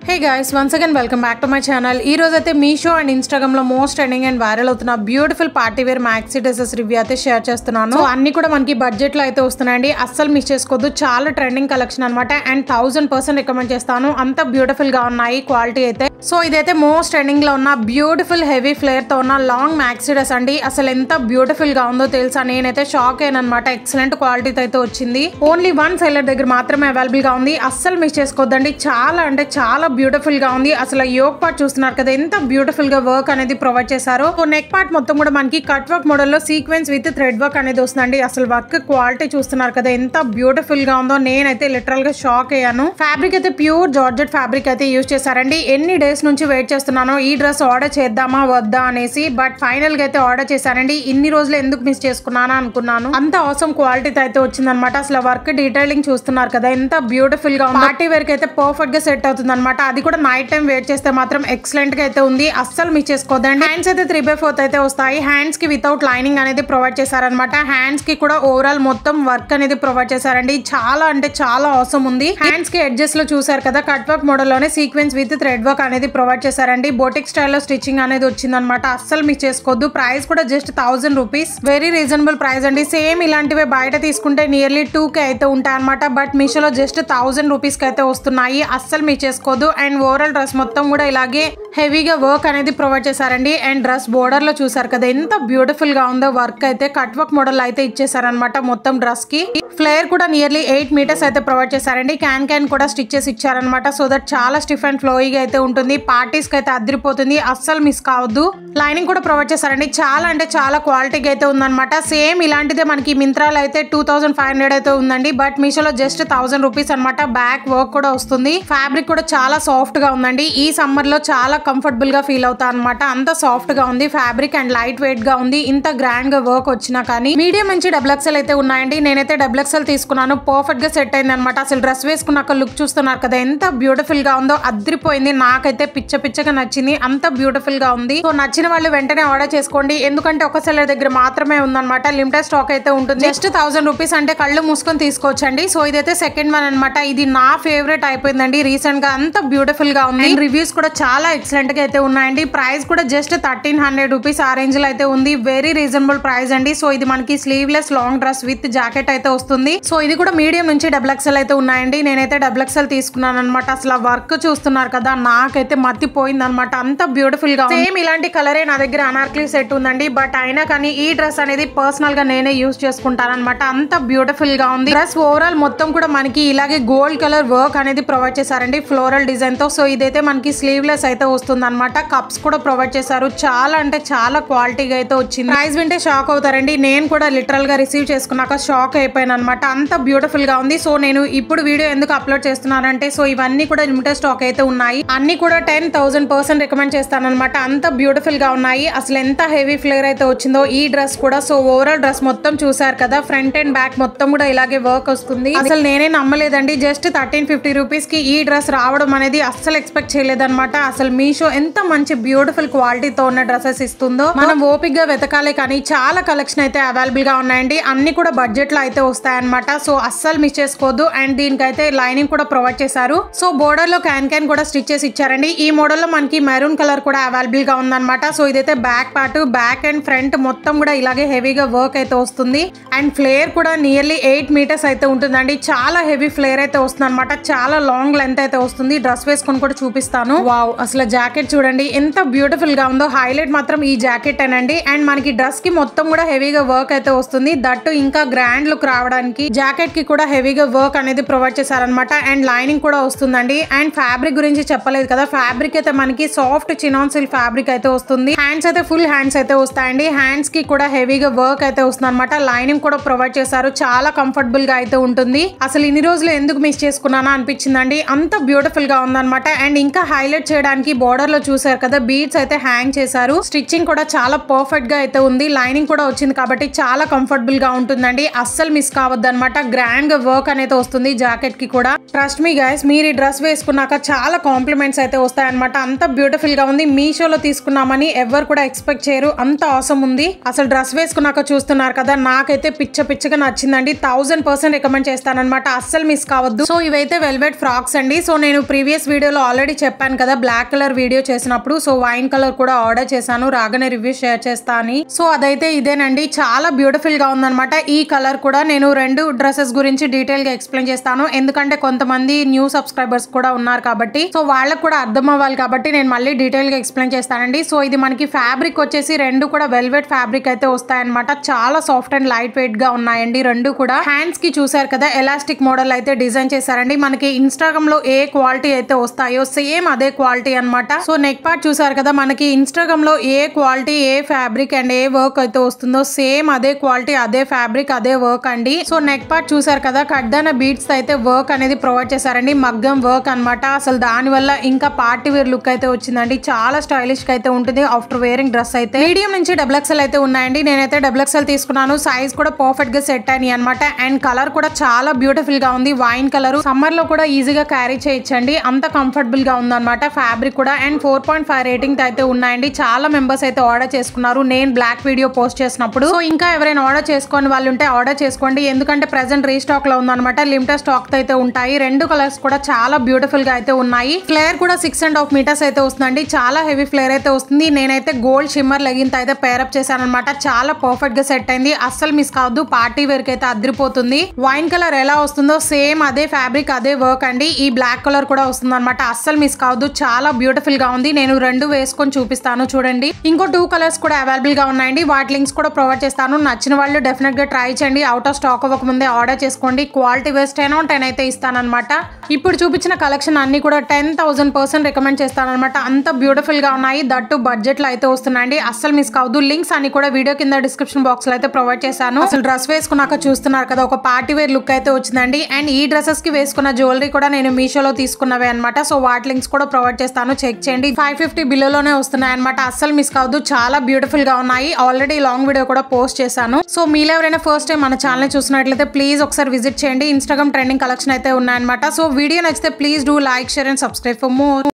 Hey guys, once again welcome back to my channel. Ee roju aithe Meesho and Instagram lo most trending and viral avutuna beautiful party wear maxi dresses review aithe share chestunanu. So anni kuda manaki budget lo aithe vustunandi. Assalu miss chesukodu. Chaala trending collection anamata and 1000% recommend chestanu. Anta beautiful ga unnayi quality aithe. So idaithe most trending lo unna beautiful heavy flare tho unna long maxi dress andi. Asalu enta beautiful ga undo telusa. Nenaithe shock ayyananamata. Excellent quality tho aithe vachindi. Only one seller దగ్గర మాత్రమే available గా ఉంది. అస్సలు miss చేసుకోవద్దండి. చాలా అంటే చాలా beautiful గా ఉంది. అసలు యోక్ పార్ట్ చూస్తున్నారు కదా, ఎంత బ్యూటిఫుల్ గా వర్క్ అనేది ప్రొవైడ్ చేశారు. సో నెక్ పార్ట్ మొత్తం కూడా మనకి కట్ వర్క్ మోడల్ లో సీక్వెన్స్ విత్ థ్రెడ్ వర్క్ అనేది వస్తుందండి. అసలు వర్క్ క్వాలిటీ చూస్తున్నారు కదా, ఎంత బ్యూటిఫుల్ గా ఉందో. నేనైతే లిటరల్ గా షాక్ అయ్యాను. ఫ్యాబ్రిక్ అయితే ప్యూర్ జార్జెట్ ఫ్యాబ్రిక్ అయితే యూజ్ చేశారండి. ఎన్ని డేస్ నుంచి వెయిట్ చేస్తున్నాను ఈ డ్రెస్ ఆర్డర్ చేద్దామా వద్దా అనేసి, బట్ ఫైనల్ గా అయితే ఆర్డర్ చేశారండి. ఇన్ని రోజులు ఎందుకు మిస్ చేసుకున్నానా అనుకున్నాను. అంత అవసరం క్వాలిటీతో అయితే వచ్చిందనమాట. అసలు వర్క్ డీటెయిలింగ్ చూస్తున్నారు కదా, ఎంత బ్యూటిఫుల్ గా ఉంది. పార్టీ వేర్ కి అయితే పర్ఫెక్ట్ గా సెట్ అవుతుంది అనమాట. అది కూడా నైట్ టైం వేర్ చేస్తే మాత్రం ఎక్సలెంట్ గా అయితే ఉంది. అస్సలు మిస్ చేసుకోదండి. హ్యాండ్స్ అయితే 3/4 అయితే వస్తాయి. హ్యాండ్స్ కి వితౌట్ లైనింగ్ అనేది ప్రొవైడ్ చేశారనమాట. హ్యాండ్స్ కి కూడా ఓవరాల్ మొత్తం వర్క్ అనేది ప్రొవైడ్ చేశారండి. చాలా అంటే చాలా అవసరం ఉంది. హ్యాండ్స్ కి ఎడ్జెస్ లో చూసారు కదా, కట్ వర్క్ మోడల్ లోనే సీక్వెన్స్ విత్ థ్రెడ్ వర్క్ అనేది ప్రొవైడ్ చేశారండి. బోటిక్ స్టైల్లో స్టిచ్చింగ్ అనేది వచ్చిందనమాట. అస్సలు మిస్ చేసుకోవద్దు. ప్రైస్ కూడా just 1000 rupees. Very reasonable price అండి. సేమ్ ఇలాంటివే బయట తీసుకుంటే నియర్లీ 2K అయితే ఉంటాయి అనమాట. బట్ మీషోలో జస్ట్ 1000 రూపీస్ కి అయితే వస్తున్నాయి. అస్సలు మిస్ చేసుకోవద్దు. అండ్ ఓవరాల్ డ్రెస్ మొత్తం కూడా ఇలాగే హెవీగా వర్క్ అనేది ప్రొవైడ్ చేశారండి. అండ్ డ్రెస్ బోర్డర్ లో చూసారు కదా, ఎంత బ్యూటిఫుల్ గా ఉందో. వర్క్ అయితే కట్ వర్క్ మోడల్ అయితే ఇచ్చేసారనమాట. మొత్తం డ్రెస్ కి ఫ్లేర్ కూడా నియర్లీ 8 మీటర్స్ అయితే ప్రొవైడ్ చేశారండి. క్యాన్ కూడా స్టిచెస్ ఇచ్చారనమాట. సో దట్ చాలా స్టిఫ్ అండ్ ఫ్లోయిగా అయితే ఉంటుంది. పార్టీస్ కి అయితే అదిరిపోతుంది. అస్సలు మిస్ కావద్దు. లైనింగ్ కూడా ప్రొవైడ్ చేశారండి. చాలా అంటే చాలా క్వాలిటీగా అయితే ఉందన్నమాట. సేమ్ ఇలాంటిదే మనకి మింత్రాలో అయితే 2500 అయితే ఉందండి. బట్ మీషోలో జస్ట్ 1000 రూపీస్ అనమాట. బ్యాక్ వర్క్ కూడా వస్తుంది. ఫ్యాబ్రిక్ కూడా చాలా సాఫ్ట్ గా ఉందండి. ఈ సమ్మర్ లో చాలా కంఫర్టబుల్ గా ఫీల్ అవుతా అనమాట. అంత సాఫ్ట్ గా ఉంది ఫ్యాబ్రిక్ అండ్ లైట్ వెయిట్ గా ఉంది. ఇంత గ్రాండ్ గా వర్క్ వచ్చినా కానీ మీడియం నుంచి XXL అయితే ఉన్నాయండి. నేనైతే XXL తీసుకున్నాను. పర్ఫెక్ట్ గా సెట్ అయింది అనమాట. అసలు డ్రెస్ వేసుకున్నాక లుక్ చూస్తున్నారు కదా, ఎంత బ్యూటిఫుల్ గా ఉందో. అదిరిపోయింది. నాకైతే పిచ్చగా నచ్చింది. అంత బ్యూటిఫుల్ గా ఉంది. సో నచ్చిన వాళ్ళు వెంటనే ఆర్డర్ చేసుకోండి. ఎందుకంటే ఒక సెల్లర్ దగ్గర మాత్రమే ఉందన్నమాట. లిమిటెడ్ స్టాక్ అయితే ఉంటుంది. జస్ట్ 1000 రూపీస్ అంటే కళ్ళు మూసుకొని తీసుకోవచ్చండి. సో ఇదైతే సెకండ్ వన్ అనమాట. ఇది నా ఫేవరెట్ అయిపోయిందండి రీసెంట్ గా. అంత బ్యూటిఫుల్ గా ఉంది. రివ్యూస్ కూడా చాలా ఎక్సలెంట్ గా అయితే ఉన్నాయండి. ప్రైస్ కూడా జస్ట్ 1300 రూపీస్ ఆ రేంజ్ లో అయితే ఉంది. వెరీ రీజనబుల్ ప్రైస్ అండి. సో ఇది మనకి sleeveless long dress with jacket అయితే వస్తుంది. సో ఇది కూడా మీడియం నుంచి XXL అయితే ఉన్నాయండి. నేనైతే XXL తీసుకున్నాను అనమాట. అసలు వర్క్ చూస్తున్నారు కదా, నాకైతే మతిపోయింది అనమాట. అంత బ్యూటిఫుల్ గా సేమ్ ఇలాంటి కలరే నా దగ్గర అనార్కలి సెట్ ఉందండి. బట్ అయినా కానీ ఈ డ్రెస్ అనేది పర్సనల్ గా నేనే యూజ్ చేసుకుంటాను అనమాట. అంత బ్యూటిఫుల్ గా ఉంది. డ్రెస్ ఓవరాల్ మొత్తం కూడా మనకి ఇలాగే గోల్డ్ కలర్ వర్క్ అనేది ప్రొవైడ్ చేశారండి ఫ్లోరల్ డిజైన్ తో. సో ఇదైతే మనకి స్లీవ్లెస్ అయితే వస్తుంది అనమాట. కప్స్ కూడా ప్రొవైడ్ చేశారు. చాలా అంటే చాలా క్వాలిటీగా అయితే వచ్చింది. ప్రైస్ వింటే షాక్ అవుతారండి. నేను కూడా లిటరల్ గా రిసీవ్ చేసుకున్నాక షాక్ అయిపోయాను అనమాట. అంత బ్యూటిఫుల్ గా ఉంది. సో నేను ఇప్పుడు వీడియో ఎందుకు అప్లోడ్ చేస్తున్నానంటే, సో ఇవన్నీ కూడా లిమిటెడ్ స్టాక్ అయితే ఉన్నాయి. అన్ని కూడా 10,000% రికమెండ్ చేస్తాను అనమాట. అంత బ్యూటిఫుల్ గా ఉన్నాయి. అసలు ఎంత హెవీ ఫ్లేర్ అయితే వచ్చిందో ఈ డ్రెస్ కూడా. సో ఓవరాల్ డ్రెస్ మొత్తం చూసారు కదా, ఫ్రంట్ అండ్ బ్యాక్ మొత్తం కూడా ఇలాగే వర్క్ వస్తుంది. అసలు నేనే నమ్మలేదండి. జస్ట్ 1350 రూపీస్ కి ఈ డ్రెస్ రావడం అనేది అస్సలు ఎక్స్పెక్ట్ చేయలేదన్నమాట. అసలు మీషో ఎంత మంచి బ్యూటిఫుల్ క్వాలిటీతో ఉన్న డ్రెస్సెస్ ఇస్తుందో మనం ఓపిక్ గా వెతకాలే కానీ చాలా కలెక్షన్ అయితే అవైలబుల్ గా ఉన్నాయండి. అన్ని కూడా బడ్జెట్ లో అయితే వస్తాయన్నమాట. సో అస్సలు మిస్ చేసుకోవద్దు. అండ్ దీనికైతే లైనింగ్ కూడా ప్రొవైడ్ చేశారు. సో బోర్డర్ లో క్యాన్ కూడా స్టిచ్ చేసి ఇచ్చారండి. ఈ మోడల్ లో మనకి మెరూన్ కలర్ కూడా అవైలబుల్ గా ఉందన్నమాట. సో ఇదైతే back part, back and front మొత్తం కూడా ఇలాగే హెవీగా వర్క్ అయితే వస్తుంది. అండ్ ఫ్లేర్ కూడా నియర్లీ 8 మీటర్స్ అయితే ఉంటుందండి. చాలా హెవీ ఫ్లేర్ అయితే వస్తుంది అనమాట. చాలా లాంగ్ లెంత్ అయితే వస్తుంది. డ్రెస్ వేసుకొని కూడా చూపిస్తాను. వావ్, అసలు జాకెట్ చూడండి ఎంత బ్యూటిఫుల్ గా ఉందో. హైలైట్ మాత్రం ఈ జాకెట్ అనండి. అండ్ మనకి డ్రెస్ కి మొత్తం కూడా హెవీగా వర్క్ అయితే వస్తుంది. దట్టు ఇంకా గ్రాండ్ లుక్ రావడానికి జాకెట్ కి కూడా హెవీగా వర్క్ అనేది ప్రొవైడ్ చేశారనమాట. అండ్ లైనింగ్ కూడా వస్తుందండి. అండ్ ఫ్యాబ్రిక్ గురించి చెప్పలేదు కదా, ఫ్యాబ్రిక్ అయితే మనకి సాఫ్ట్ చినాన్ సిల్క్ ఫ్యాబ్రిక్ అయితే వస్తుంది. హ్యాండ్స్ అయితే ఫుల్ హ్యాండ్స్ అయితే వస్తాయండి. హ్యాండ్స్ కి కూడా హెవీగా వర్క్ అయితే వస్తుంది అనమాట. లైనింగ్ కూడా ప్రొవైడ్ చేశారు. చాలా కంఫర్టబుల్ గా అయితే ఉంటుంది. అసలు ఇన్ని రోజులు ఎందుకు మిస్ చేసుకున్నానా అనిపించిందండి. అంత బ్యూటిఫుల్ గా ఉందన్నమాట. అండ్ ఇంకా హైలైట్ చేయడానికి బోర్డర్ లో చూసారు కదా, బీడ్స్ అయితే హ్యాంగ్ చేశారు. స్టిచ్చింగ్ కూడా చాలా పర్ఫెక్ట్ గా అయితే ఉంది. లైనింగ్ కూడా వచ్చింది కాబట్టి చాలా కంఫర్టబుల్ గా ఉంటుందండి. అస్సలు మిస్ కావద్దు అనమాట. గ్రాండ్ గా వర్క్ అనేది వస్తుంది జాకెట్ కి కూడా. ట్రస్ట్ మీ గైస్, మీరు ఈ డ్రెస్ వేసుకున్నాక చాలా కాంప్లిమెంట్స్ అయితే వస్తాయన్నమాట. అంత బ్యూటిఫుల్ గా ఉంది. మీషోలో తీసుకున్నామని ఎవరు కూడా ఎక్స్పెక్ట్ చేయరు. అంత అవసరం ఉంది. అసలు డ్రెస్ వేసుకున్నాక చూస్తున్నారు కదా, నాకైతే పిచ్చగా నచ్చిందండి. 1000% రికమెండ్ చేస్తానన్నమాట. అస్సలు మిస్ కావద్దు. సో ఇవైతే వెల్వెట్ ఫ్రాక్స్ అండి. సో నేను ప్రీవియస్ ప్రీవియస్ వీడియోలో ఆల్రెడీ చెప్పాను కదా బ్లాక్ కలర్ వీడియో చేసినప్పుడు. సో వైన్ కలర్ కూడా ఆర్డర్ చేశాను, రాగానే రివ్యూ షేర్ చేస్తా అని. సో అదైతే ఇదేనండి, చాలా బ్యూటిఫుల్ గా ఉందన్నమాట. ఈ కలర్ కూడా నేను 2 డ్రెస్సెస్ గురించి డీటెయిల్ గా ఎక్స్ప్లెయిన్ చేస్తాను, ఎందుకంటే కొంతమంది న్యూ సబ్స్క్రైబర్స్ కూడా ఉన్నారు కాబట్టి. సో వాళ్ళకు కూడా అర్థం అవ్వాలి కాబట్టి నేను మళ్ళీ డీటెయిల్ గా ఎక్స్ప్లెయిన్ చేస్తానండి. సో ఇది మనకి ఫ్యాబ్రిక్ వచ్చేసి 2 కూడా వెల్వెట్ ఫ్యాబ్రిక్ అయితే వస్తాయన్నమాట. చాలా సాఫ్ట్ అండ్ లైట్ వెయిట్ గా ఉన్నాయండి 2 కూడా. హ్యాండ్స్ కి చూసారు కదా ఎలాస్టిక్ మోడల్ అయితే డిజైన్ చేశారండి. మనకి ఇన్స్టాగ్రామ్ లో ఏ క్వాలిటీ అయితే వస్తాయో సేమ్ అదే క్వాలిటీ అన్నమాట. సో నెక్ పార్ట్ చూసారు కదా, మనకి ఇన్స్టాగ్రామ్ లో ఏ క్వాలిటీ, ఏ ఫ్యాబ్రిక్ అండ్ ఏ వర్క్ అయితే వస్తుందో సేమ్ అదే క్వాలిటీ, అదే ఫ్యాబ్రిక్, అదే వర్క్ అండి. సో నెక్ పార్ట్ చూసారు కదా, కడ్దాన బీడ్స్ అయితే వర్క్ అనేది ప్రొవైడ్ చేశారండి, మగ్గం వర్క్ అన్నమాట. అసలు దాని వల్ల ఇంకా పార్టీ వేర్ లుక్ అయితే వచ్చిందండి, చాలా స్టైలిష్ గా అయితే ఉంటుంది ఆఫ్టర్ వేరింగ్ డ్రెస్ అయితే. మీడియం నుంచి XXL అయితే ఉన్నాయండి, నేనైతే XXL తీసుకున్నాను. సైజ్ కూడా పర్ఫెక్ట్ గా సెట్ అయినాయి అనమాట. అండ్ కలర్ కూడా చాలా బ్యూటిఫుల్ గా ఉంది, వైన్ కలర్. సమ్మర్ లో కూడా ఈజీగా క్యారీ చేయొచ్చండి, అంత కంఫర్టబుల్ గా ఉందన్నమాట ఫ్యాబ్రిక్ కూడా. అండ్ 4.5 రేటింగ్ అయితే ఉన్నాయండి. చాలా మెంబర్స్ అయితే ఆర్డర్ చేసుకున్నారు నేను బ్లాక్ వీడియో పోస్ట్ చేసినప్పుడు. సో ఇంకా ఎవరైనా ఆర్డర్ చేసుకోని వాళ్ళు ఉంటే ఆర్డర్ చేసుకోండి, ఎందుకంటే ప్రెసెంట్ రీస్టాక్ లో ఉందన్నమాట. లిమిటెడ్ స్టాక్ అయితే ఉంటాయి. 2 కలర్స్ కూడా చాలా బ్యూటిఫుల్ గా అయితే ఉన్నాయి. ఫ్లేర్ కూడా 6.5 మీటర్స్ అయితే వస్తుందండి, చాలా హెవీ ఫ్లేర్ అయితే వస్తుంది. నేనైతే గోల్డ్ షిమ్మర్ లెగిన్ అయితే పేరప్ చేశాను అనమాట. చాలా పర్ఫెక్ట్ గా సెట్ అయింది, అస్సలు మిస్ కావద్దు. పార్టీ వేర్ కి అయితే అదిరిపోతుంది. వైన్ కలర్ ఎలా వస్తుందో సేమ్ అదే ఫ్యాబ్రిక్, అదే వర్క్ అండి. ఈ బ్లాక్ కలర్ కూడా వస్తుంది అనమాట, అస్సలు మిస్ కావద్దు. చాలా బ్యూటిఫుల్ గా ఉంది. నేను 2 వేసుకొని చూపిస్తాను చూడండి. ఇంకో 2 కలర్స్ కూడా అవైలబుల్ గా ఉన్నాయండి, వాటి లింక్స్ కూడా ప్రొవైడ్ చేస్తాను. నచ్చిన వాళ్ళు డెఫినెట్ గా ట్రై చేయండి. అవుట్ ఆఫ్ స్టాక్ అవ్వక ముందే ఆర్డర్ చేసుకోండి. క్వాలిటీ వైస్ 10/10 అయితే ఇస్తానన్నమాట. ఇప్పుడు చూపించిన కలెక్షన్ అన్ని కూడా 10,000% రికమెండ్ చేస్తానన్నమాట. అంత బ్యూటిఫుల్ గా ఉన్నాయి, దట్టు బడ్జెట్ లో అయితే వస్తున్నాయండి, అస్సలు మిస్ కావద్దు. లింక్స్ అన్ని కూడా వీడియో కింద డిస్క్రిప్షన్ బాక్స్ లో అయితే ప్రొవైడ్ చేశాను. అసలు డ్రెస్ వేసుకున్నాక చూస్తున్నారు కదా, ఒక పార్టీ వేర్ లుక్ అయితే వచ్చిందండి. అండ్ ఈ డ్రెస్సెస్ కి వేసుకున్న జ్యువెలరీ కూడా నేను మీషోలో తీసుకున్నవే అనమాట. సో వాటి లింక్స్ కూడా ప్రొవైడ్ చేస్తాను, చెక్ చేయండి. 550 బిలోనే వస్తున్నాయి అనమాట, అస్సలు మిస్ కావద్దు. చాలా బ్యూటిఫుల్ గా ఉన్నాయి. ఆల్రెడీ లాంగ్ వీడియో కూడా పోస్ట్ చేశాను. సో మీలో ఎవరైనా ఫస్ట్ టైం మన ఛానల్ చూసినట్లయితే ప్లీజ్ ఒకసారి విజిట్ చేయండి. ఇన్స్టాగ్రామ్ ట్రెండింగ్ కలెక్షన్ అయితే ఉన్నాయన్నమాట. సో వీడియో నచ్చితే please do like, share and subscribe for more.